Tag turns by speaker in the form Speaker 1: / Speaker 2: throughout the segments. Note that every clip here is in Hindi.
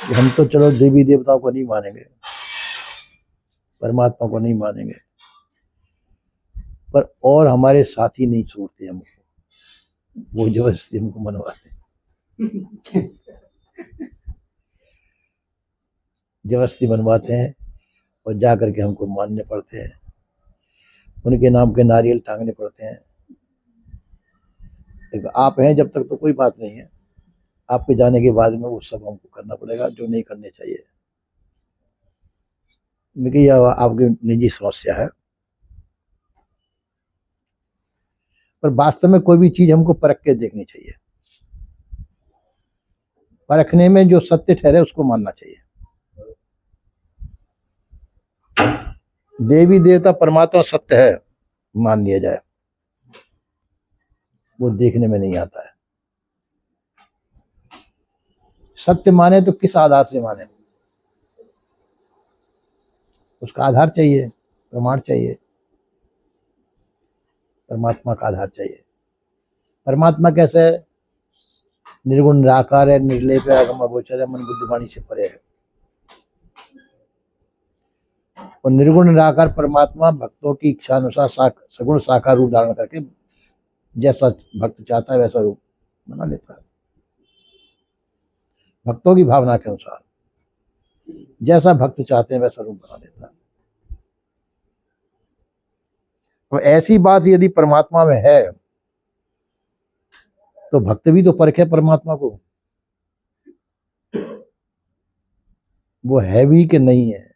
Speaker 1: कि हम तो चलो देवी देवताओं को नहीं मानेंगे, परमात्मा को नहीं मानेंगे, पर और हमारे साथी नहीं छोड़ते हमको, वो जबरदस्ती हमको मनवाते, जबरदस्ती बनवाते हैं और जा करके हमको मानने पड़ते हैं, उनके नाम के नारियल टांगने पड़ते हैं। देखो आप हैं जब तक तो कोई बात नहीं है, आपके जाने के बाद में वो सब हमको करना पड़ेगा जो नहीं करने चाहिए। देखिए यह आपकी निजी समस्या है, पर वास्तव में कोई भी चीज हमको परख के देखनी चाहिए, परखने में जो सत्य ठहरे उसको मानना चाहिए। देवी देवता परमात्मा सत्य है मान लिया जाए, वो देखने में नहीं आता है। सत्य माने तो किस आधार से माने, उसका आधार चाहिए, प्रमाण चाहिए, परमात्मा का आधार चाहिए। परमात्मा कैसे है? निर्गुण निराकार है, निर्लेप है, अगम अगोचर है, मन बुद्धि वाणी से परे है। और निर्गुण निराकार परमात्मा भक्तों की इच्छा अनुसार सगुण साकार रूप धारण करके जैसा भक्त चाहता है वैसा रूप बना लेता है, भक्तों की भावना के अनुसार जैसा भक्त चाहते हैं वैसा रूप बना लेता है। और ऐसी बात यदि परमात्मा में है तो भक्त भी तो परखे परमात्मा को, वो है भी कि नहीं है।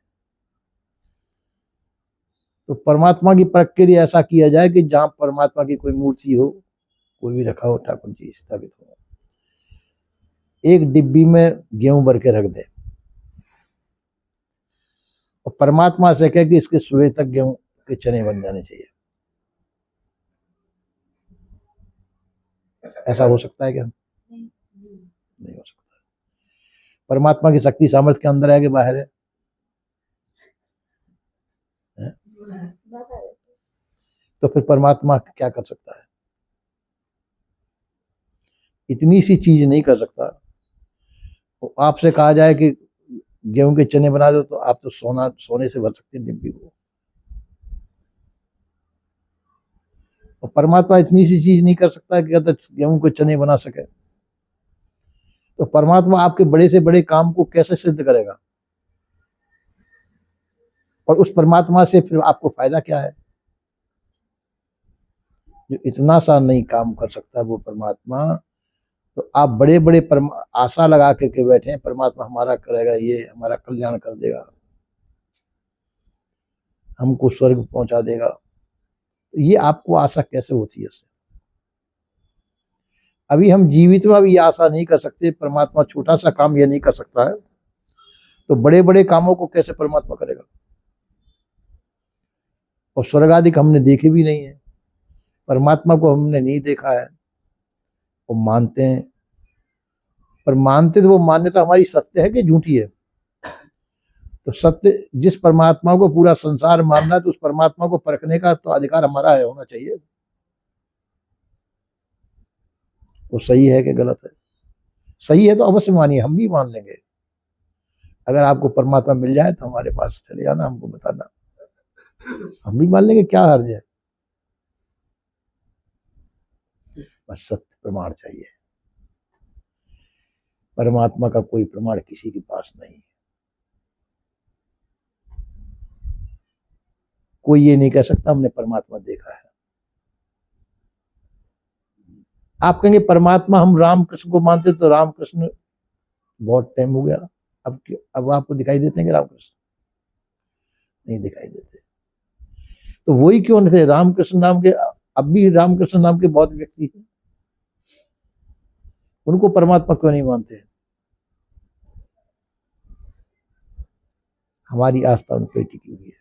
Speaker 1: तो परमात्मा की परख के लिए ऐसा किया जाए कि जहां परमात्मा की कोई मूर्ति हो, कोई भी रखा हो, ठाकुर जी स्थापित हो, एक डिब्बी में गेहूं भर के रख दे और परमात्मा से कहे कि इसके सुबह तक गेहूं के चने बन जाने चाहिए। ऐसा हो सकता है क्या? नहीं हो सकता। परमात्मा की शक्ति सामर्थ्य के अंदर है कि बाहर है? तो फिर परमात्मा क्या कर सकता है? इतनी सी चीज नहीं कर सकता। तो आपसे कहा जाए कि गेहूं के चने बना दो तो आप तो सोने से भर सकते हैं डिब्बी को, और परमात्मा इतनी सी चीज नहीं कर सकता कि अगर गेहूं के चने बना सके। तो परमात्मा आपके बड़े से बड़े काम को कैसे सिद्ध करेगा, और उस परमात्मा से फिर आपको फायदा क्या है? जो इतना सा नहीं काम कर सकता वो परमात्मा, तो आप बड़े बड़े आशा लगा के बैठे हैं परमात्मा हमारा करेगा, ये हमारा कल्याण कर देगा, हमको स्वर्ग पहुंचा देगा। तो ये आपको आशा कैसे होती है? अभी हम जीवित में अभी आशा नहीं कर सकते, परमात्मा छोटा सा काम ये नहीं कर सकता है, तो बड़े बड़े कामों को कैसे परमात्मा करेगा? और स्वर्ग आदि हमने देखे भी नहीं है, परमात्मा को हमने नहीं देखा है, वो मानते हैं, पर मानते तो वो मान्यता हमारी सत्य है कि झूठी है? तो सत्य जिस परमात्मा को पूरा संसार मानना है, तो उस परमात्मा को परखने का तो अधिकार हमारा है, होना चाहिए। वो सही है कि गलत है? सही है तो अवश्य मानिए, हम भी मान लेंगे। अगर आपको परमात्मा मिल जाए तो हमारे पास चले जाना, हमको बताना, हम भी मान लेंगे, क्या हर्ज है। बस सत्य प्रमाण चाहिए। परमात्मा का कोई प्रमाण किसी के पास नहीं। कोई ये नहीं कह सकता हमने परमात्मा देखा है। आप कहेंगे परमात्मा हम रामकृष्ण को मानते, तो रामकृष्ण बहुत टाइम हो गया, अब आपको दिखाई देते हैं कि रामकृष्ण? नहीं दिखाई देते। तो वही क्यों नहीं थे? रामकृष्ण नाम के, अब भी रामकृष्ण नाम के बहुत व्यक्ति हैं, उनको परमात्मा क्यों नहीं मानते? हमारी आस्था उन पर टिकी हुई है।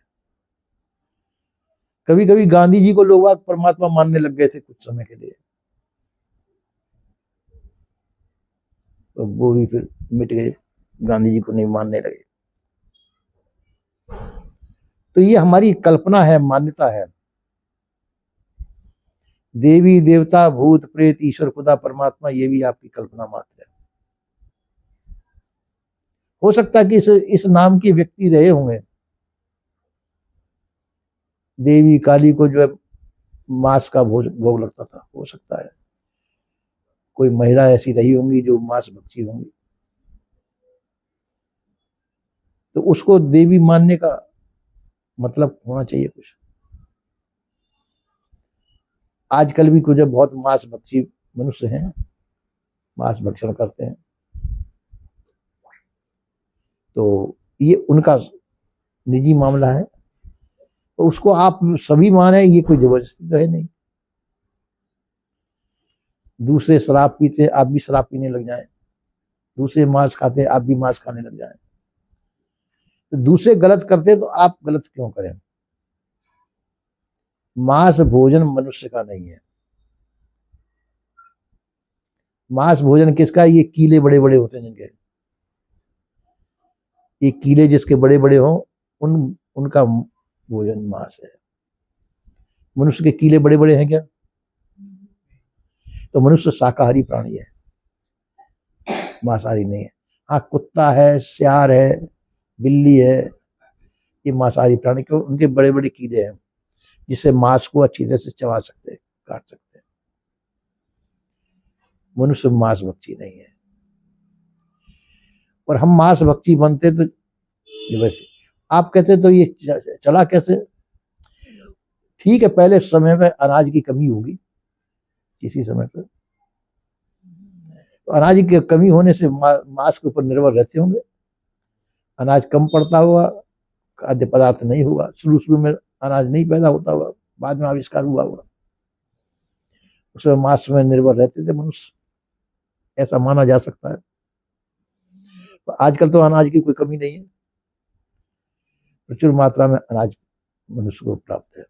Speaker 1: कभी कभी गांधी जी को लोग परमात्मा मानने लग गए थे कुछ समय के लिए, तो वो भी फिर मिट गए, गांधी जी को नहीं मानने लगे। तो ये हमारी कल्पना है, मान्यता है। देवी देवता भूत प्रेत ईश्वर खुदा परमात्मा ये भी आपकी कल्पना मात्र है। हो सकता है कि इस नाम के व्यक्ति रहे होंगे, देवी काली को जो है मांस का भोग लगता था, हो सकता है कोई महिला ऐसी रही होंगी जो मांस भक्षी होंगी, तो उसको देवी मानने का मतलब होना चाहिए कुछ। आजकल भी कुछ बहुत मांस भक्षी मनुष्य हैं, मांस भक्षण करते हैं, तो ये उनका निजी मामला है, तो उसको आप सभी माने, ये कोई जबरदस्ती तो है नहीं। दूसरे शराब पीते आप भी शराब पीने लग जाएं, दूसरे मांस खाते आप भी मांस खाने लग जाएं, तो दूसरे गलत करते तो आप गलत क्यों करें? मांस भोजन मनुष्य का नहीं है। मांस भोजन किसका? ये कीले बड़े बड़े होते हैं जिनके, ये कीले जिसके बड़े बड़े हों उनका भोजन मांस है। मनुष्य के कीले बड़े बड़े हैं क्या? तो मनुष्य शाकाहारी प्राणी है, मांसाहारी नहीं है। हाँ, कुत्ता है, सियार है, बिल्ली है, ये मांसाहारी प्राणी, क्यों? उनके बड़े बड़े कीड़े हैं जिससे मांस को अच्छी तरह से चबा सकते हैं, काट सकते हैं। मनुष्य मांस भक्षी नहीं है, और हम मांस भक्षी बनते तो वैसे आप कहते तो ये चला कैसे? ठीक है, पहले समय में अनाज की कमी होगी, किसी समय पर तो अनाज की कमी होने से मांस के ऊपर निर्भर रहते होंगे, अनाज कम पड़ता होगा, खाद्य पदार्थ नहीं होगा, शुरू शुरू में अनाज नहीं पैदा होता होगा, बाद में आविष्कार हुआ होगा, उसमें मांस में निर्भर रहते थे मनुष्य, ऐसा माना जा सकता है। आजकल तो अनाज की कोई कमी नहीं है, प्रचुर मात्रा में अनाज मनुष्य को प्राप्त है,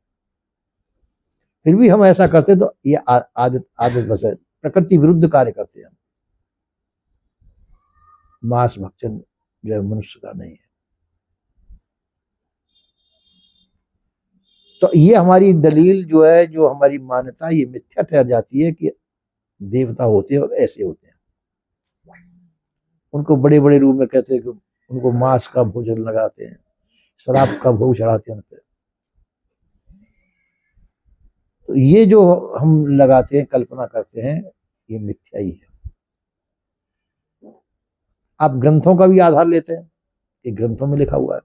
Speaker 1: फिर भी हम ऐसा करते तो ये आदत बस है, प्रकृति विरुद्ध कार्य करते हैं। मांस भक्षण जो है मनुष्य का नहीं है। तो ये हमारी दलील जो है, जो हमारी मान्यता, ये मिथ्या ठहर जाती है कि देवता होते हैं और ऐसे होते हैं। उनको बड़े बड़े रूप में कहते हैं कि उनको मांस का भोजन लगाते हैं, शराब का भोग चढ़ाते हैं उन पर। तो ये जो हम लगाते हैं, कल्पना करते हैं, ये मिथ्या ही है। आप ग्रंथों का भी आधार लेते हैं, ये ग्रंथों में लिखा हुआ है,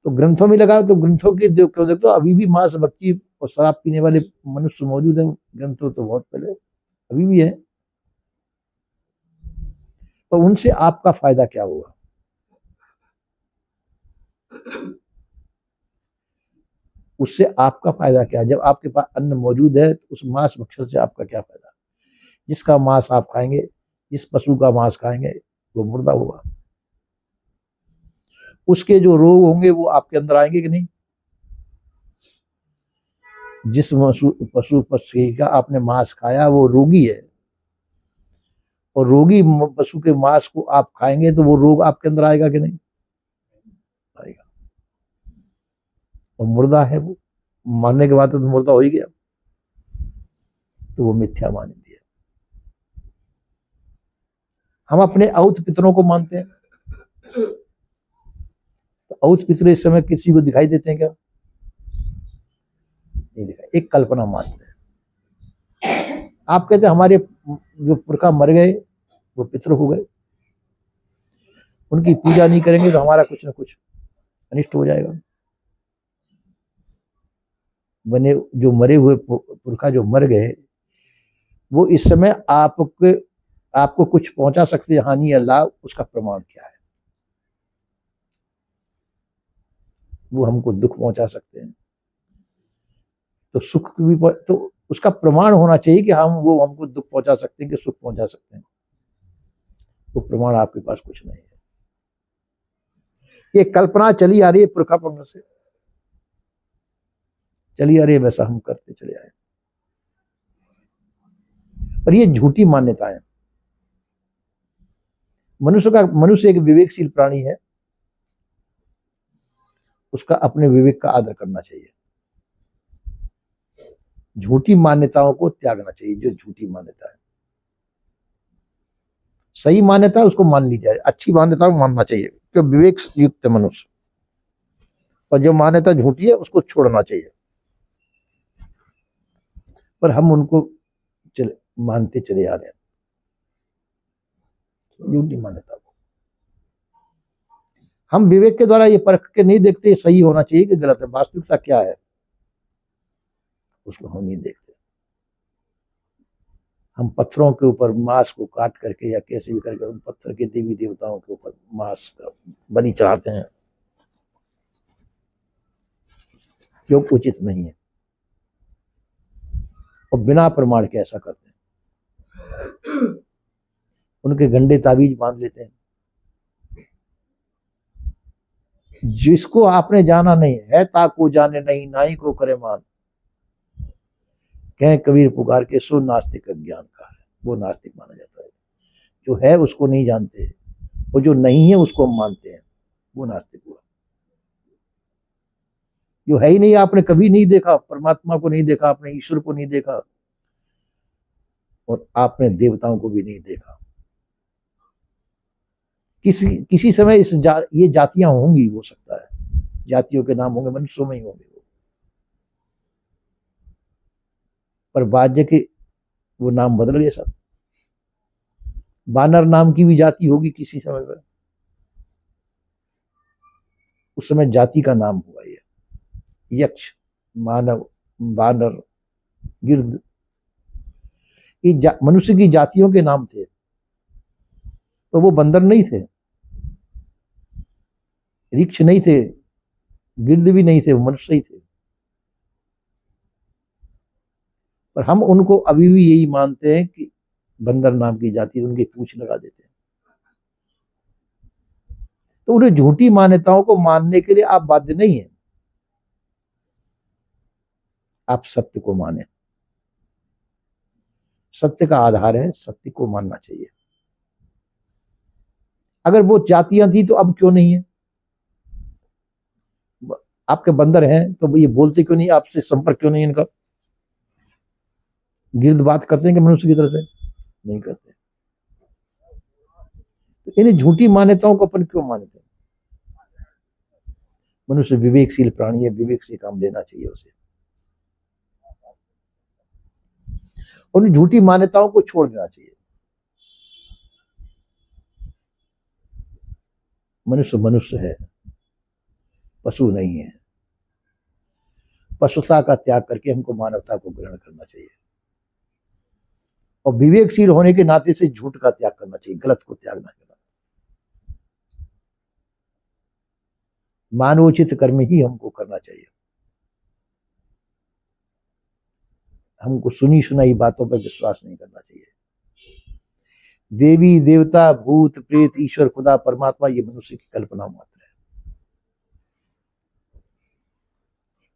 Speaker 1: तो ग्रंथों में लगा तो ग्रंथों के क्यों देखते हो, अभी भी मांस भक्षी और शराब पीने वाले मनुष्य मौजूद हैं ग्रंथों तो बहुत पहले, अभी भी है। तो उनसे आपका फायदा क्या होगा? उससे आपका फायदा क्या? जब आपके पास अन्न मौजूद है तो उस मांस भक्षण से आपका क्या फायदा? जिसका मांस आप खाएंगे, जिस पशु का मांस खाएंगे, वो मुर्दा होगा, उसके जो रोग होंगे वो आपके अंदर आएंगे कि नहीं? जिस पशु पक्षी का आपने मांस खाया वो रोगी है, और रोगी पशु के मांस को आप खाएंगे तो वो रोग आपके अंदर आएगा कि नहीं आएगा? और मुर्दा है वो, मानने के बाद तो मुर्दा हो ही गया, तो वो मिथ्या मानी है। हम अपने औत पितरों को मानते हैं, तो औत पितर इस समय किसी को दिखाई देते हैं क्या? नहीं दिखाई, एक कल्पना मात्र है। आप कहते हैं हमारे जो पुरखा मर गए वो पितर हो गए, उनकी पूजा नहीं करेंगे तो हमारा कुछ ना कुछ अनिष्ट हो जाएगा। बने जो मरे हुए पुरखा जो मर गए, वो इस समय आपको कुछ पहुंचा सकते हैं, हानि या लाभ, उसका प्रमाण क्या है? वो हमको दुख पहुंचा सकते हैं, तो सुख भी, तो उसका प्रमाण होना चाहिए कि वो हमको दुख पहुंचा सकते हैं कि सुख पहुंचा सकते हैं। वो प्रमाण आपके पास कुछ नहीं है, ये कल्पना चली आ रही है पुरखा पंग से, चली आ रही है, वैसा हम करते चले आए, और ये झूठी मान्यता है। मनुष्य एक विवेकशील प्राणी है, उसका अपने विवेक का आदर करना चाहिए, झूठी मान्यताओं को त्यागना चाहिए, जो झूठी मान्यता है। सही मान्यता है उसको मान ली जाए, अच्छी मान्यता को मानना चाहिए, क्योंकि विवेक युक्त मनुष्य, और जो मान्यता झूठी है उसको छोड़ना चाहिए। पर हम उनको मानते चले आ रहे हैं, झूठी मान्यता को। हम विवेक के द्वारा ये परख के नहीं देखते सही होना चाहिए कि गलत है, वास्तविकता क्या है उसको हम नहीं देखते। हम पत्थरों के ऊपर मांस को काट करके या कैसे भी करके उन पत्थर के देवी देवताओं के ऊपर मांस का बलि चढ़ाते हैं, जो उचित नहीं है, और बिना प्रमाण के ऐसा करते हैं। उनके गंडे ताबीज बांध लेते हैं। जिसको आपने जाना नहीं है, ताको जाने नहीं नाई को करे मान, कह कबीर पुकार के सो नास्तिक ज्ञान का है, वो नास्तिक माना जाता है। जो है उसको नहीं जानते, वो जो नहीं है उसको हम मानते हैं, वो नास्तिक हुआ। जो है ही नहीं, आपने कभी नहीं देखा, परमात्मा को नहीं देखा, आपने ईश्वर को नहीं देखा, और आपने देवताओं को भी नहीं देखा। किसी समय ये जातियां होंगी, हो सकता है जातियों के नाम होंगे, मनुष्यों में ही होंगे वो, पर बाज्य के वो नाम बदल गए सब। बानर नाम की भी जाति होगी किसी समय पर, उस समय जाति का नाम हुआ ये। यक्ष, मानव, बानर, गिर्द, ये मनुष्य की जातियों के नाम थे, तो वो बंदर नहीं थे, ऋक्ष नहीं थे, गिर्द भी नहीं थे, वो मनुष्य ही थे। पर हम उनको अभी भी यही मानते हैं कि बंदर नाम की जाति, उनकी पूंछ लगा देते हैं। तो उन्हें झूठी मान्यताओं को मानने के लिए आप बाध्य नहीं है, आप सत्य को माने। सत्य का आधार है, सत्य को मानना चाहिए। अगर वो जातियां थी तो अब क्यों नहीं है? आपके बंदर हैं तो ये बोलते क्यों नहीं, आपसे संपर्क क्यों नहीं इनका? गिर्द बात करते हैं कि मनुष्य की तरह से? नहीं करते। तो इन्हें झूठी मान्यताओं को अपन क्यों मानते हैं? मनुष्य विवेकशील प्राणी है, विवेक से काम लेना चाहिए उसे, उन झूठी मान्यताओं को छोड़ देना चाहिए। मनुष्य मनुष्य है, पशु नहीं है। पशुता का त्याग करके हमको मानवता को ग्रहण करना चाहिए, और विवेकशील होने के नाते से झूठ का त्याग करना चाहिए, गलत को त्याग ना करना। मानवोचित कर्म ही हमको करना चाहिए। हमको सुनी सुनाई बातों पर विश्वास नहीं करना चाहिए। देवी देवता, भूत प्रेत, ईश्वर, खुदा, परमात्मा, ये मनुष्य की कल्पना मात्र है।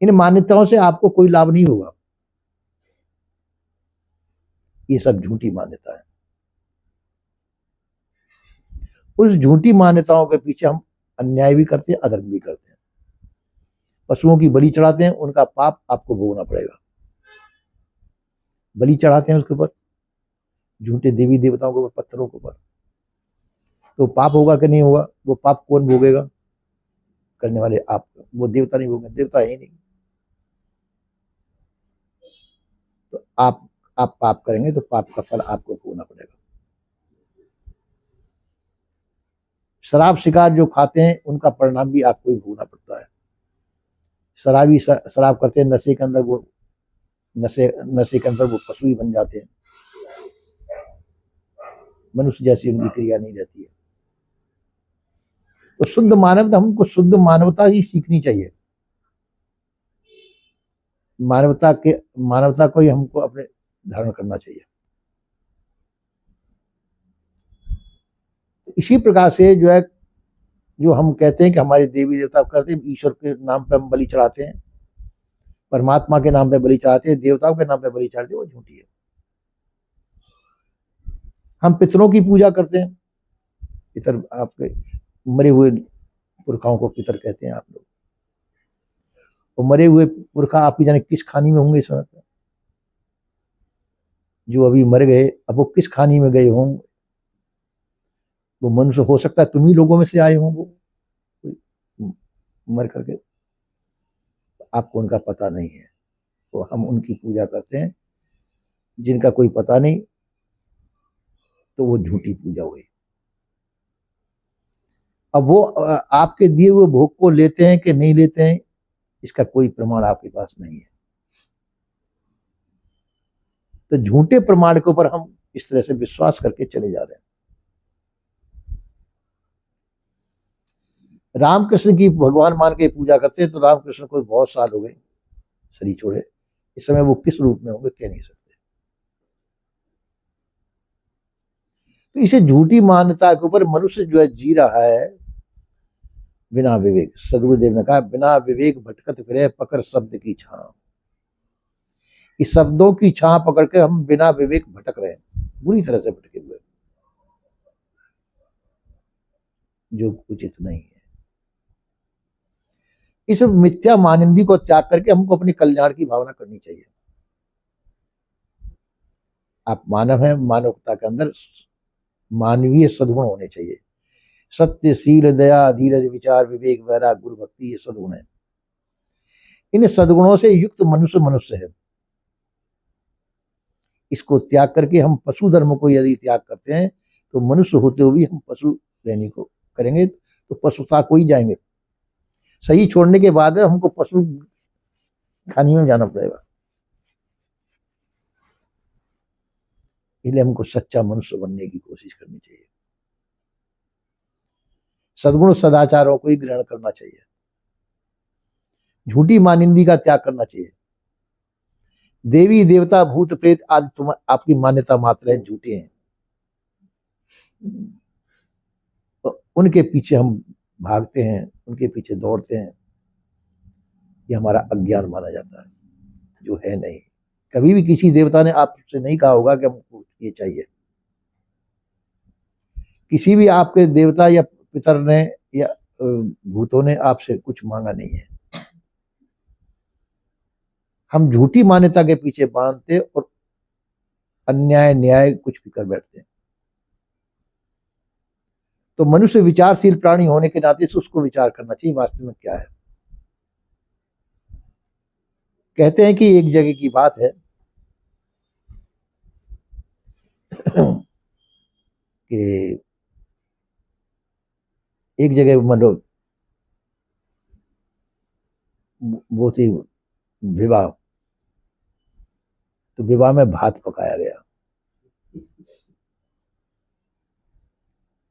Speaker 1: इन मान्यताओं से आपको कोई लाभ नहीं होगा, ये सब झूठी मान्यता है। उस झूठी मान्यताओं के पीछे हम अन्याय भी करते हैं, अधर्म भी करते हैं। पशुओं की बलि चढ़ाते हैं, उनका पाप आपको भोगना पड़ेगा। बलि चढ़ाते हैं उसके ऊपर, झूठे देवी देवताओं के ऊपर, पत्थरों के ऊपर, तो पाप होगा कि नहीं होगा? वो पाप कौन भोगेगा? करने वाले आप, वो देवता नहीं भोगेंगे, देवता है ही नहीं। तो आप पाप करेंगे तो पाप का फल आपको भोगना पड़ेगा। शराब शिकार जो खाते हैं उनका परिणाम भी आपको ही भोगना पड़ता है। शराबी शराब करते हैं, नशे के अंदर वो नशे के अंदर वो पशु ही बन जाते हैं, मनुष्य जैसी उनकी क्रिया नहीं रहती है। तो शुद्ध मानवता, हमको शुद्ध मानवता ही सीखनी चाहिए। मानवता को ही हमको अपने धारण करना चाहिए। तो इसी प्रकार से जो है, जो हम कहते हैं कि हमारे देवी देवता करते हैं, ईश्वर के नाम पे हम बलि चढ़ाते हैं, परमात्मा के नाम पे बलि चढ़ाते हैं, देवताओं के नाम पे बलि चढ़ाते हैं, वो झूठी है। हम पितरों की पूजा करते हैं, पितर आपके मरे हुए पुरखाओं को पितर कहते हैं आप लोग। वो मरे हुए पुरखा आपकी जाने किस खानी में होंगे इस समय पर? जो अभी मर गए, अब वो किस खानी में गए होंगे? वो मनुष्य हो सकता है तुम ही लोगों में से आए हों, वो मर करके, आपको उनका पता नहीं है, तो हम उनकी पूजा करते हैं। जिनका कोई पता नहीं तो वो झूठी पूजा हुई। अब वो आपके दिए हुए भोग को लेते हैं कि नहीं लेते हैं, इसका कोई प्रमाण आपके पास नहीं है। तो झूठे प्रमाण के ऊपर हम इस तरह से विश्वास करके चले जा रहे हैं। रामकृष्ण की भगवान मान के पूजा करते हैं, तो रामकृष्ण को बहुत साल हो गए शरीर छोड़े, इस समय वो किस रूप में होंगे कह नहीं सकते। तो इसे झूठी मान्यता के ऊपर मनुष्य जो है जी रहा है बिना विवेक। सदगुरुदेव ने कहा, बिना विवेक भटकत फिरे पकड़ शब्द की छां। इस शब्दों की छां पकड़ के हम बिना विवेक भटक रहे हैं, बुरी तरह से भटके हुए, जो उचित नहीं है। इस मिथ्या मानिंदी को त्याग करके हमको अपने कल्याण की भावना करनी चाहिए। आप मानव हैं, मानवता के अंदर मानवीय सद्गुण होने चाहिए। सत्य, शील, दया, धीरज, विचार, विवेक, वैराग्य, गुरु भक्ति, ये सद्गुण है। इन सद्गुणों से युक्त मनुष्य मनुष्य है। इसको त्याग करके हम पशु धर्म को यदि त्याग करते हैं तो मनुष्य होते हुए भी हम पशु रहने को करेंगे, तो पशुता को ही जाएंगे। सही छोड़ने के बाद हमको पशु खानी में जाना पड़ेगा। इसलिए हमको सच्चा मनुष्य बनने की कोशिश करनी चाहिए। सद्गुण सदाचारों को ही ग्रहण करना चाहिए। झूठी मानिंदी का त्याग करना चाहिए। देवी देवता भूत प्रेत आदि आपकी मान्यता मात्र है, झूठे हैं, तो उनके पीछे हम भागते हैं, उनके पीछे दौड़ते हैं। ये हमारा अज्ञान माना जाता है, जो है नहीं। कभी भी किसी देवता ने आपसे नहीं कहा होगा कि हमको ये चाहिए। किसी भी आपके देवता या पितर ने या भूतों ने आपसे कुछ मांगा नहीं है। हम झूठी मान्यता के पीछे बांधते और अन्याय न्याय कुछ भी कर बैठते हैं। तो मनुष्य विचारशील प्राणी होने के नाते से उसको विचार करना चाहिए वास्तव में क्या है। कहते हैं कि एक जगह की बात है कि एक जगह मतलब वो थी विवाह, तो विवाह में भात पकाया गया।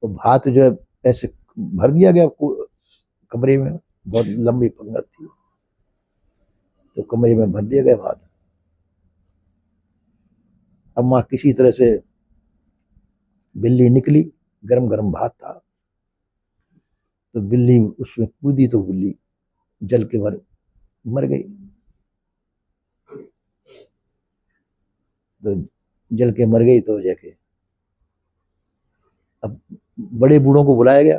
Speaker 1: तो भात जो है ऐसे भर दिया गया कमरे में, बहुत लंबी पंगत थी, तो कमरे में भर दिया गया भात। अम्मा किसी तरह से बिल्ली निकली, गरम गरम भात था, तो बिल्ली उसमें कूदी, तो बिल्ली जल के मर गई। तो जल के मर गई तो जाके अब बड़े बूढ़ों को बुलाया गया,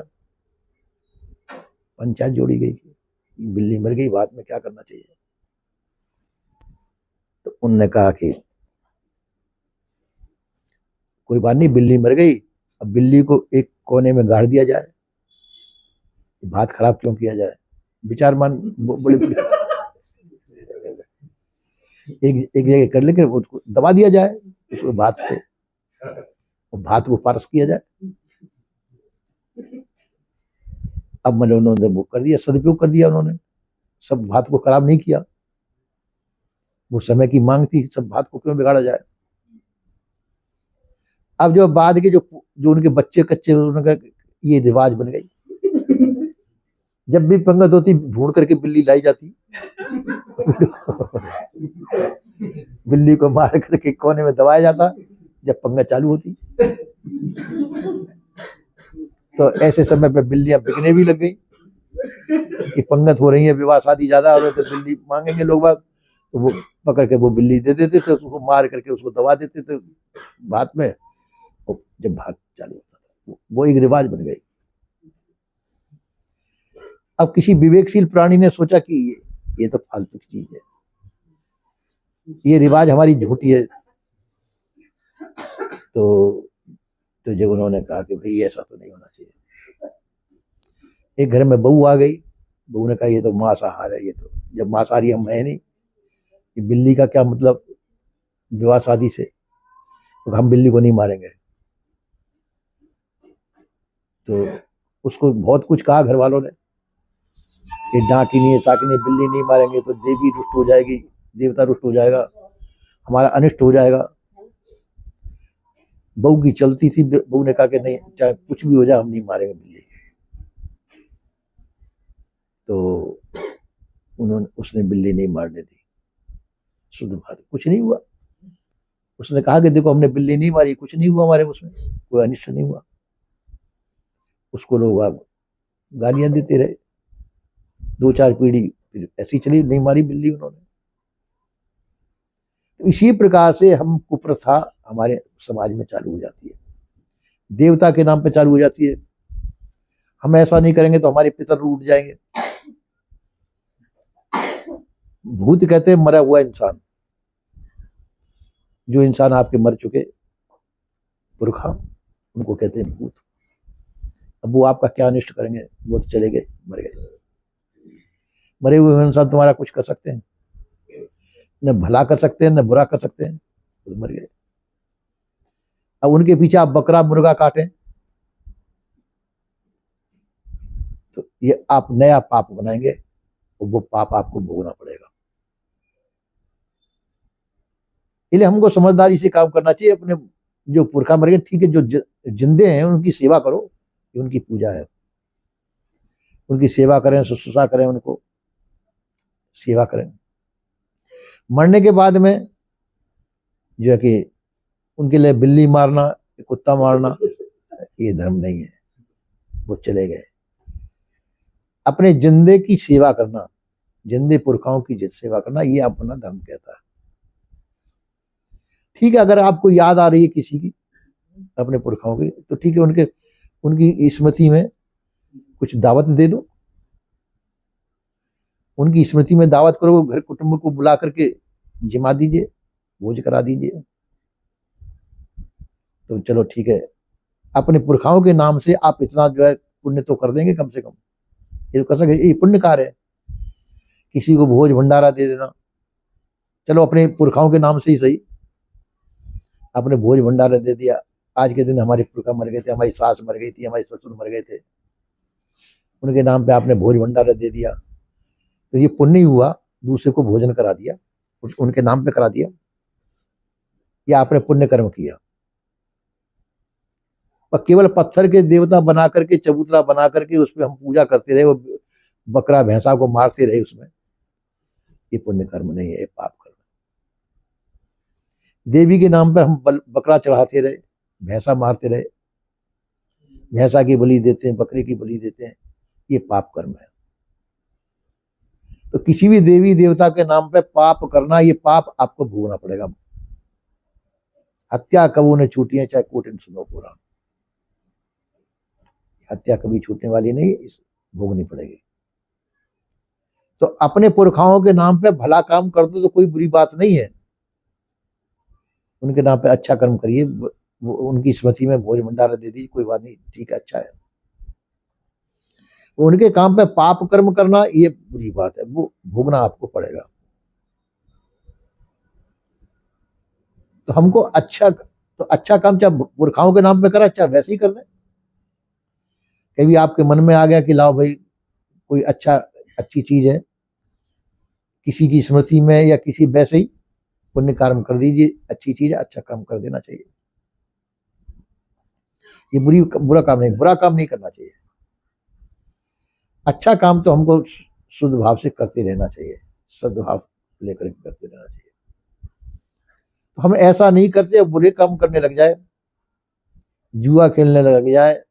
Speaker 1: पंचायत जोड़ी गई कि बिल्ली मर गई, भात में क्या करना चाहिए। तो उनने कहा कि कोई बात नहीं, बिल्ली मर गई, अब बिल्ली को एक कोने में गाड़ दिया जाए, भात खराब क्यों किया जाए। विचार मान बड़े एक जगह कर लेकर उसको दबा दिया जाए, उसको भात से, और भात को पारस किया जाए। अब मैंने उन्होंने वो कर दिया, सदुपयोग कर दिया उन्होंने, सब भात को खराब नहीं किया। वो समय की मांग थी, सब भात को क्यों बिगाड़ा जाए। अब जो बाद के जो उनके बच्चे कच्चे, उन्होंने कहा ये रिवाज बन गई, जब भी पंगत होती ढूंढ करके बिल्ली लाई जाती बिल्ली को मार करके कोने में दबाया जाता जब पंगत चालू होती। तो ऐसे समय पे बिल्लियां बिकने भी लग गई कि पंगत हो रही है, विवाह शादी ज्यादा हो रहे, तो बिल्ली मांगेंगे लोग बाग, तो वो पकड़ के वो बिल्ली दे देते थे, उसको मार करके उसको दबा देते थे भात में, और जब भात चालू होता था वो एक रिवाज बन गई। अब किसी विवेकशील प्राणी ने सोचा कि ये तो फालतू की चीज है, ये रिवाज हमारी झूठी है, तो तो जब उन्होंने कहा कि भाई ऐसा तो नहीं होना चाहिए, एक घर में बहू आ गई, बहू ने कहा ये तो मांसाहार है, ये तो जब मांसाहारी हम है नहीं, ये बिल्ली का क्या मतलब विवाह शादी से, तो हम बिल्ली को नहीं मारेंगे। तो उसको बहुत कुछ कहा घर वालों ने कि डांटिनी है चाकिनी, बिल्ली नहीं मारेंगे तो देवी रुष्ट हो जाएगी, देवता रुष्ट हो जाएगा, हमारा अनिष्ट हो जाएगा। बहू की चलती थी, बहू ने कहा कि नहीं, चाहे कुछ भी हो जाए हम नहीं मारेंगे बिल्ली। तो उसने बिल्ली नहीं मारने दी, शुद्ध बात, कुछ नहीं हुआ। उसने कहा कि देखो हमने बिल्ली नहीं मारी, कुछ नहीं हुआ, हमारे उसमें कोई अनिष्ट नहीं हुआ। उसको लोग गालियां देते रहे, 2-4 पीढ़ी फिर ऐसी चली, नहीं मारी बिल्ली उन्होंने। तो इसी प्रकार से हम कुप्रथा हमारे समाज में चालू हो जाती है, देवता के नाम पे चालू हो जाती है। हम ऐसा नहीं करेंगे तो हमारे पितर रूठ जाएंगे। भूत कहते हैं मरा हुआ इंसान, जो इंसान आपके मर चुके पुरखा, उनको कहते हैं भूत। अब वो आपका क्या अनिष्ट करेंगे, वो तो चले गए, मर गए। मरे हुए इंसान तुम्हारा कुछ कर सकते हैं, न भला कर सकते हैं न बुरा कर सकते हैं, तो मर गए। अब उनके पीछे आप बकरा मुर्गा काटें तो ये आप नया पाप बनाएंगे और वो पाप आपको भोगना पड़ेगा। इसलिए हमको समझदारी से काम करना चाहिए। अपने जो पुरखा मर गए, ठीक है, जो जिंदे हैं उनकी सेवा करो, ये उनकी पूजा है, उनकी सेवा करें, शुश्रूषा करें, उनको सेवा करें। मरने के बाद में जो है कि उनके लिए बिल्ली मारना, कुत्ता मारना, ये धर्म नहीं है, वो चले गए। अपने जिंदे की सेवा करना, जिंदे पुरखाओं की सेवा करना, ये अपना धर्म कहता है। ठीक है, अगर आपको याद आ रही है किसी की, अपने पुरखाओं की, तो ठीक है, उनकी स्मृति में कुछ दावत दे दो, उनकी स्मृति में दावत करो, घर कुटुंब को बुला करके जिमा दीजिए, भोज करा दीजिए। तो चलो ठीक है, अपने पुरखाओं के नाम से आप इतना जो है पुण्य तो कर देंगे कम से कम, ये तो कर सके, ये पुण्य कार्य है। किसी को भोज भंडारा दे देना, चलो अपने पुरखाओं के नाम से ही सही, आपने भोज भंडारा दे दिया। आज के दिन हमारे पुरखा मर गए थे, हमारी सास मर गई थी, हमारे ससुर मर गए थे, उनके नाम पे आपने भोज भंडारा दे दिया, तो ये पुण्य ही हुआ, दूसरे को भोजन करा दिया, उनके नाम पे करा दिया, या आपने पुण्य कर्म किया। और केवल पत्थर के देवता बना करके, चबूतरा बना करके उस पर हम पूजा करते रहे, वो बकरा भैंसा को मारते रहे उसमें, ये पुण्य कर्म नहीं है, ये पाप कर्म। देवी के नाम पर हम बकरा चढ़ाते रहे, भैंसा मारते रहे, भैंसा की बलि देते हैं, बकरे की बलि देते हैं, ये पाप कर्म है। तो किसी भी देवी देवता के नाम पे पाप करना, ये पाप आपको भोगना पड़ेगा। हत्या कबू ने छूटी है, चाहे कोटिन सुनो पुराण, हत्या कभी छूटने वाली नहीं, इस भोगनी पड़ेगी। तो अपने पुरखाओं के नाम पे भला काम कर दो तो कोई बुरी बात नहीं है, उनके नाम पे अच्छा कर्म करिए, उनकी स्मृति में भोज भंडारा दे दीजिए, कोई बात नहीं, ठीक है, अच्छा है। उनके काम पे पाप कर्म करना ये बुरी बात है, वो भोगना आपको पड़ेगा। तो हमको अच्छा काम चाहे पुरखाओं के नाम पे करा, चाहे वैसे ही कर दें। कभी आपके मन में आ गया कि लाओ भाई कोई अच्छी चीज है, किसी की स्मृति में या किसी वैसे ही पुण्य कर्म कर दीजिए, अच्छी चीज है, अच्छा काम कर देना चाहिए। ये बुरा काम नहीं करना चाहिए। अच्छा काम तो हमको शुद्ध भाव से करते रहना चाहिए, सद्भाव लेकर करते रहना चाहिए। तो हम ऐसा नहीं करते, बुरे काम करने लग जाए, जुआ खेलने लग जाए,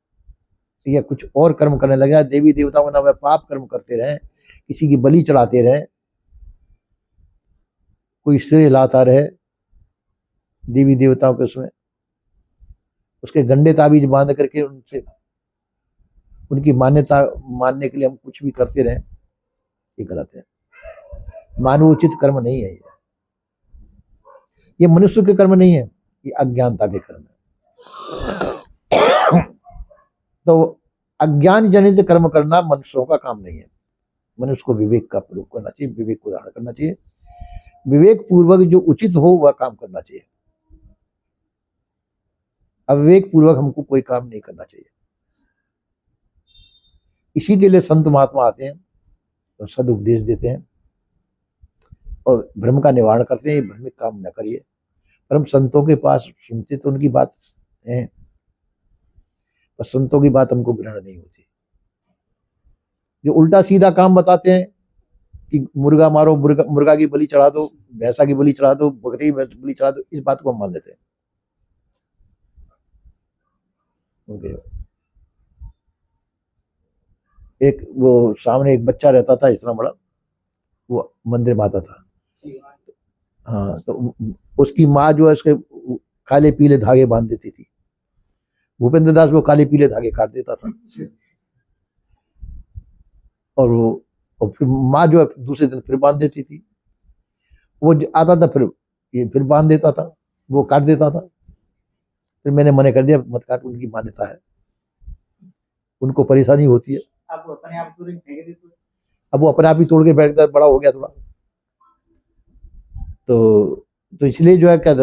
Speaker 1: या कुछ और कर्म करने लग जाए, देवी देवताओं के नाम पे पाप कर्म करते रहे, किसी की बलि चढ़ाते रहे, कोई श्रेय लाता रहे देवी देवताओं के, उसमें उसके गंडे ताबीज बांध करके उनसे उनकी मान्यता मानने के लिए हम कुछ भी करते रहे, ये गलत है, मानवोचित कर्म नहीं है। ये मनुष्य के कर्म नहीं है, ये अज्ञानता के कर्म है। तो अज्ञान जनित कर्म करना मनुष्यों का काम नहीं है। मनुष्य को विवेक का प्रयोग करना चाहिए, विवेक को धारण करना चाहिए, विवेक पूर्वक जो उचित हो वह काम करना चाहिए। अविवेक पूर्वक हमको कोई काम नहीं करना चाहिए। इसी के लिए संत महात्मा आते हैं और सद उपदेश देते हैं और भ्रम का निवारण करते हैं, भ्रमिक काम न करिए। पर हम संतों के पास सुनते तो उनकी बात है, पर संतों की बात हमको ग्रहण नहीं होती। जो उल्टा सीधा काम बताते हैं कि मुर्गा मारो, मुर्गा की बलि चढ़ा दो, भैंसा की बलि चढ़ा दो, बकरी की बलि चढ़ा दो, इस बात को हम मान लेते हैं। एक वो सामने एक बच्चा रहता था इतना बड़ा, वो मंदिर में आता था। हाँ, तो उसकी माँ जो है उसके काले पीले धागे बांध देती थी। भूपेंद्र दास वो काले पीले धागे काट देता था और फिर माँ जो है दूसरे दिन फिर बांध देती थी। वो आता था फिर बांध देता था, वो काट देता था। फिर मैंने मना कर दिया, मत काट, उनकी मान्यता है, उनको परेशानी होती है। अब वो अपने आप ही तोड़ के बैठ गया, बड़ा हो गया थोड़ा। तो इसलिए जो है क्या,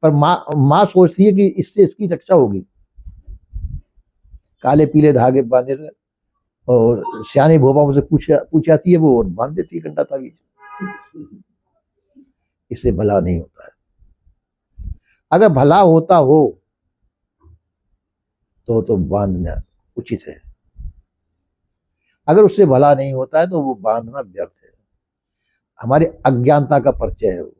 Speaker 1: पर माँ सोचती है कि इससे इसकी रक्षा होगी। काले पीले धागे बांधे और सियाने भोपाओं से पूछ आती है वो और बांध देती है घंटा तावीज। इससे भला नहीं होता है। अगर भला होता हो तो बांधना उचित है, अगर उससे भला नहीं होता है तो वो बांधना व्यर्थ है। हमारी अज्ञानता का परिचय है वो।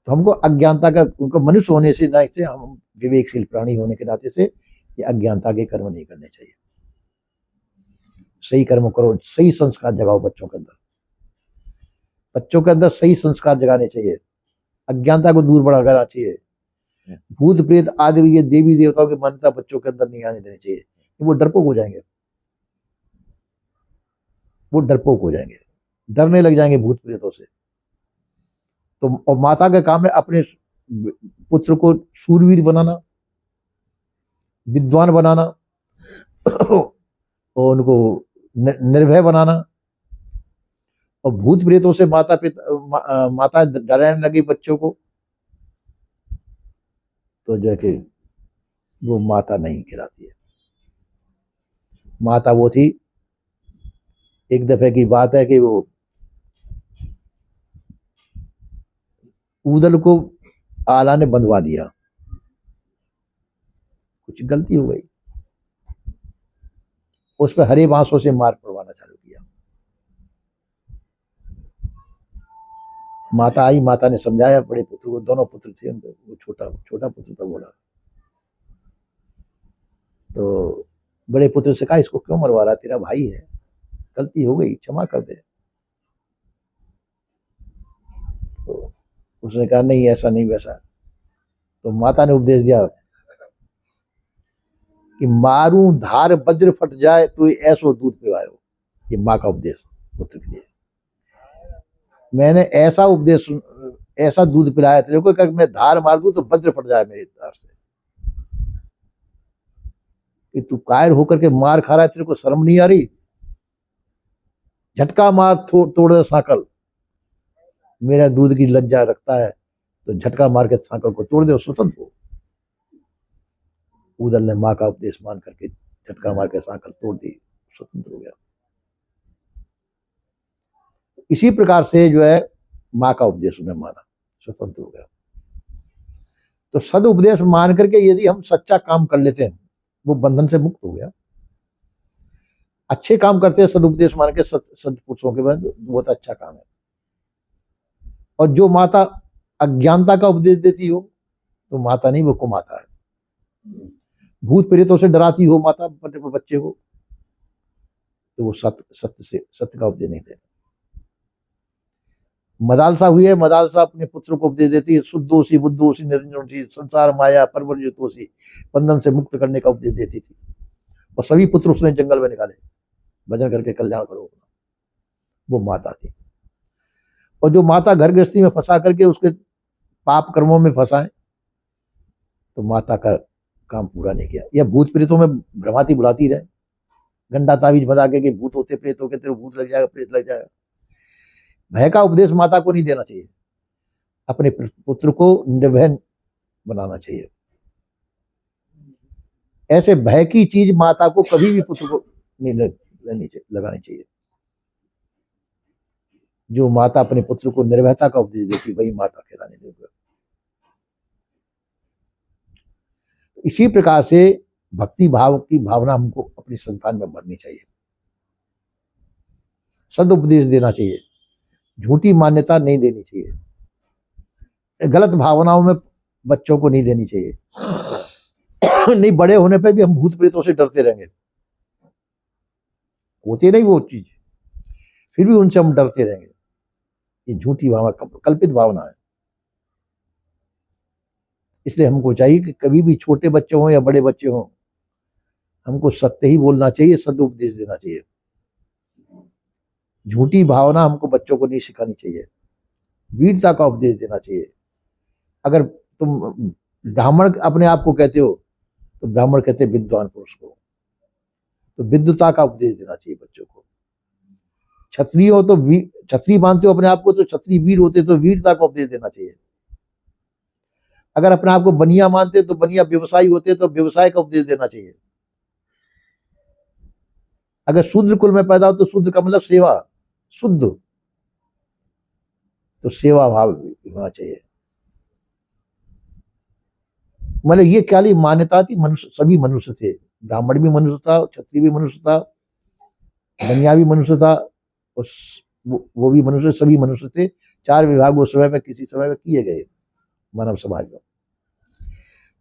Speaker 1: तो हमको अज्ञानता का, उनको मनुष्य होने से ना, से हम विवेकशील प्राणी होने के नाते से ये अज्ञानता के कर्म नहीं करने चाहिए। सही कर्म करो, सही संस्कार जगाओ बच्चों के अंदर, बच्चों के अंदर सही संस्कार जगाने चाहिए, अज्ञानता को दूर बढ़ा करना चाहिए। भूत प्रेत आदि ये देवी देवताओं की मान्यता बच्चों के अंदर नहीं आने देनी चाहिए। वो डरपोक हो जाएंगे, वो डरपोक हो जाएंगे, डरने लग जाएंगे भूत प्रेतों से। तो और माता का काम है अपने पुत्र को शूरवीर बनाना, विद्वान बनाना और उनको निर्भय बनाना। और भूत प्रेतों से माता डराने लगी बच्चों को, तो जो है कि वो माता नहीं कहलाती है। माता वो थी, एक दफे की बात है कि वो ऊदल को आला ने बंधवा दिया, कुछ गलती हो गई, उस पर हरे बांसों से मार पड़वाना चालू किया। माता आई, माता ने समझाया बड़े पुत्र को, दोनों पुत्र थे उनके, वो छोटा पुत्र था बड़ा। तो बड़े पुत्र से कहा इसको क्यों मरवा रहा, तेरा भाई है, गलती हो गई, क्षमा कर दे। तो उसने कहा नहीं ऐसा नहीं वैसा। तो माता ने उपदेश दिया कि मारूं धार वज्र फट जाए तो ऐसो दूध पिवायो। ये माँ का उपदेश पुत्र के लिए। मैंने ऐसा उपदेश, ऐसा दूध पिलाया तेरे को कि मैं धार मार दूं तो वज्र फट जाए मेरी धार से। कि तू कायर होकर के मार खा रहा है, तेरे को शर्म नहीं आ रही? झटका मार तोड़ दे सांकल, मेरा दूध की लज्जा रखता है तो झटका मार के सांकल को तोड़ दे और स्वतंत्र हो। ऊदल ने माँ का उपदेश मान करके झटका मार के सांकल तोड़ दी, स्वतंत्र हो गया। इसी प्रकार से जो है माँ का उपदेश उन्हें माना, स्वतंत्र हो गया। तो सद उपदेश मान करके यदि हम सच्चा काम कर लेते हैं, वो बंधन से मुक्त हो गया। अच्छे काम करते हैं सदुपदेश मान के सदपुरुषों के बाद, बहुत अच्छा काम है। और जो माता अज्ञानता का उपदेश देती हो तो माता नहीं, वो कुमाता है। भूत प्रेतों से डराती हो माता बच्चे को, तो वो सत्य का उपदेश नहीं देना। मदालसा हुई है, मदालसा अपने पुत्र को उपदेश देती है, शुद्धोषी बुद्धोषी निरंजनोषी संसार माया परवर्जितोषी, बंधन से मुक्त करने का उपदेश देती थी। और सभी पुत्र उसने जंगल में निकाले, भजन करके कल्याण करो, वो माता थी। और जो माता घर गृहस्थी में फंसा करके उसके पाप कर्मों में फंसाए, तो माता का काम पूरा नहीं किया, या भूत प्रेतों में भ्रमाती बुलाती रहे, गंडा तावीज बता के कि भूत होते प्रेत होते, तेरे भूत लग जाएगा, प्रेत लग जाएगा। भय का उपदेश माता को नहीं देना चाहिए, अपने पुत्र को निर्भय बनाना चाहिए। ऐसे भय की चीज माता को कभी भी पुत्र को नहीं लगानी चाहिए। जो माता अपने पुत्र को निर्भयता का उपदेश देती वही माता कहलाने लगी। इसी प्रकार से भक्ति भाव की भावना हमको अपनी संतान में भरनी चाहिए, सदुपदेश देना चाहिए, झूठी मान्यता नहीं देनी चाहिए, गलत भावनाओं में बच्चों को नहीं देनी चाहिए। नहीं, बड़े होने पे भी हम भूत प्रेतों से डरते रहेंगे, होते नहीं वो चीज, फिर भी उनसे हम डरते रहेंगे। ये झूठी भावना, कल्पित भावना है। इसलिए हमको चाहिए कि कभी भी छोटे बच्चे हों या बड़े बच्चे हों, हमको सत्य ही बोलना चाहिए, सदुपदेश देना चाहिए। झूठी भावना हमको बच्चों को नहीं सिखानी चाहिए, वीरता का उपदेश देना चाहिए। अगर तुम ब्राह्मण अपने आप को कहते हो तो ब्राह्मण कहते हैं विद्वान पुरुष को, तो विद्वता का उपदेश देना चाहिए बच्चों को। क्षत्रिय हो तो क्षत्रिय मानते हो अपने आप को तो क्षत्रिय वीर होते तो वीरता का उपदेश देना चाहिए। अगर अपने आप को बनिया मानते तो बनिया व्यवसायी होते तो व्यवसाय का उपदेश देना चाहिए। अगर शूद्र कुल में पैदा हो तो शूद्र का मतलब सेवा, शुद्ध, तो सेवा भाव होना चाहिए। मतलब ये क्या ली मान्यता थी, मनुष्य सभी मनुष्य थे, ब्राह्मण भी मनुष्य था, क्षत्रिय भी मनुष्य था, बनिया भी मनुष्य था, वो भी मनुष्य, सभी मनुष्य थे। 4 विभाग उस समय में किसी समय में किए गए मानव समाज में।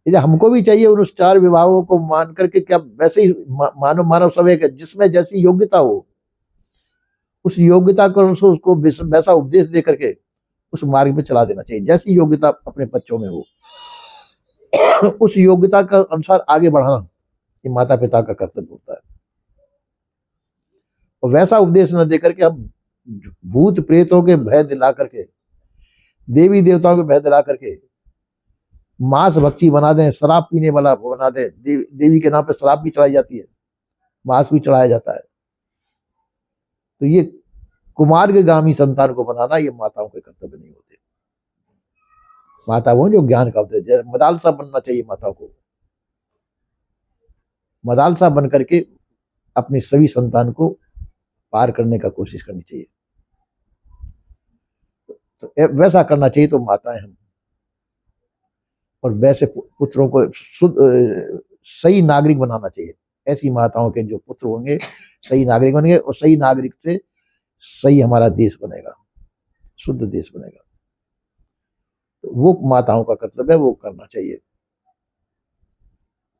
Speaker 1: इसलिए हमको भी चाहिए उन 4 विभागों को मान करके, क्या वैसे ही मानव समय का जिसमें जैसी योग्यता हो उस योग्यता को उसको वैसा उपदेश दे करके उस मार्ग पे चला देना चाहिए। जैसी योग्यता अपने बच्चों में हो उस योग्यता का अनुसार आगे बढ़ाना ये माता पिता का कर्तव्य होता है। और वैसा उपदेश न दे करके हम भूत प्रेतों के भय दिला करके, देवी देवताओं के भय दिला करके मांस भक्षी बना दें, शराब पीने वाला बना दें। देवी के नाम पे शराब भी चढ़ाई जाती है, मांस भी चढ़ाया जाता है। तो ये कुमार्गामी संतान को बनाना ये माताओं के कर्तव्य नहीं होते। माता वो जो ज्ञान का उपदेश, मदालसा बनना चाहिए माताओं को, मदालसा बन करके अपनी सभी संतान को पार करने का कोशिश करनी चाहिए। तो वैसा करना चाहिए तो माताएं हम, और वैसे पुत्रों को सही नागरिक बनाना चाहिए। ऐसी माताओं के जो पुत्र होंगे सही नागरिक बनेंगे, और सही नागरिक से सही हमारा देश बनेगा, शुद्ध देश बनेगा। तो वो माताओं का कर्तव्य है, वो करना चाहिए।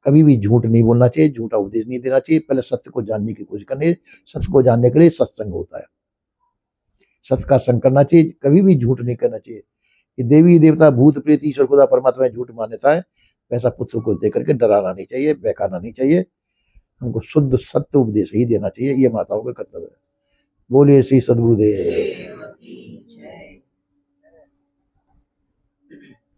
Speaker 1: कभी भी झूठ नहीं बोलना चाहिए, झूठा उपदेश नहीं देना चाहिए। पहले सत्य को जानने की कोशिश करनी है। सत्य को जानने के लिए सत्संग होता है, सत्य का संग करना चाहिए। कभी भी झूठ नहीं करना चाहिए। कि देवी देवता भूत प्रेत ईश्वर खुदा परमात्मा झूठ मान्यता है, वैसा पुत्र को दे करके डराना नहीं चाहिए, बहकाना नहीं चाहिए। हमको शुद्ध सत्य उपदेश ही देना चाहिए। ये माताओं का कर्तव्य है। बोलिए श्री सद्गुरुदेव।